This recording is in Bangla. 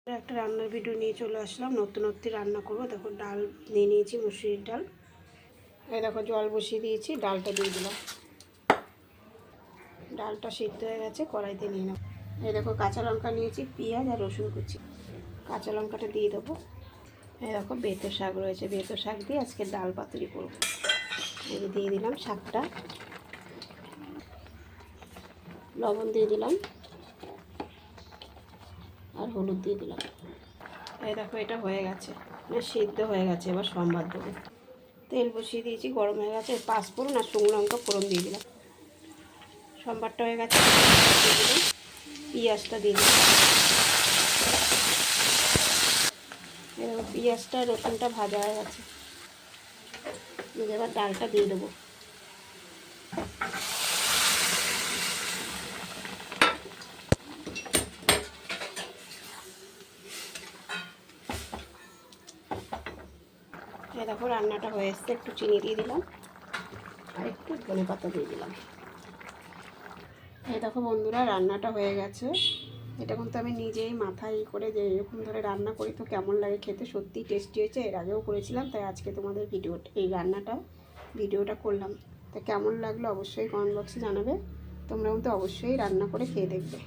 একটা রান্নার ভিডিও নিয়ে চলে আসলাম। নতুনত্ব রান্না করব। দেখো ডাল নিয়ে নিয়েছি, মুসুরির ডাল। এই দেখো জল বসিয়ে দিয়েছি, ডালটা দিয়ে দিলাম। ডালটা সিদ্ধ হয়ে গেছে, কড়াইতে নিয়ে নেব। এই দেখো কাঁচা লঙ্কা নিয়েছি, পেঁয়াজ আর রসুন কুচি। কাঁচা লঙ্কাটা দিয়ে দেবো। এই দেখো বেতো শাক রয়েছে, বেতো শাক দিয়ে আজকে ডাল পাতুরি করবো। এই দিয়ে দিলাম শাকটা, লবণ দিয়ে দিলাম আর হলুদ দিয়ে দিলাম। এই দেখো এটা হয়ে গেছে, সিদ্ধ হয়ে গেছে। এবার সম্বাদ দেবো। তেল বসিয়ে দিয়েছি, গরম হয়ে গেছে। পাঁচফোড়ন আর শুকনো লঙ্কা ফোড়ন দিয়ে দিলাম। সম্বারটা হয়ে গেছে, দিয়ে দিলাম। পেঁয়াজটা দিয়ে দিলাম। এবার পেঁয়াজটা রসুনটা ভাজা হয়ে গেছে। এবার ডালটা দিয়ে দেবো। এই দেখো রান্নাটা হয়ে এসছে, একটু চিনি দিয়ে দিলাম আর একটু ধনে পাতা দিয়ে দিলাম। এই দেখো বন্ধুরা রান্নাটা হয়ে গেছে। এটা কিন্তু আমি নিজেই মাথায় করে যে এরকম ধরে রান্না করি তো কেমন লাগে খেতে, সত্যিই টেস্টি হয়েছে। এর আগেও করেছিলাম, তাই আজকে তোমাদের এই ভিডিওটা করলাম। তা কেমন লাগলো অবশ্যই কমেন্ট বক্সে জানাবে। তোমরা কিন্তু অবশ্যই রান্না করে খেয়ে দেখবে।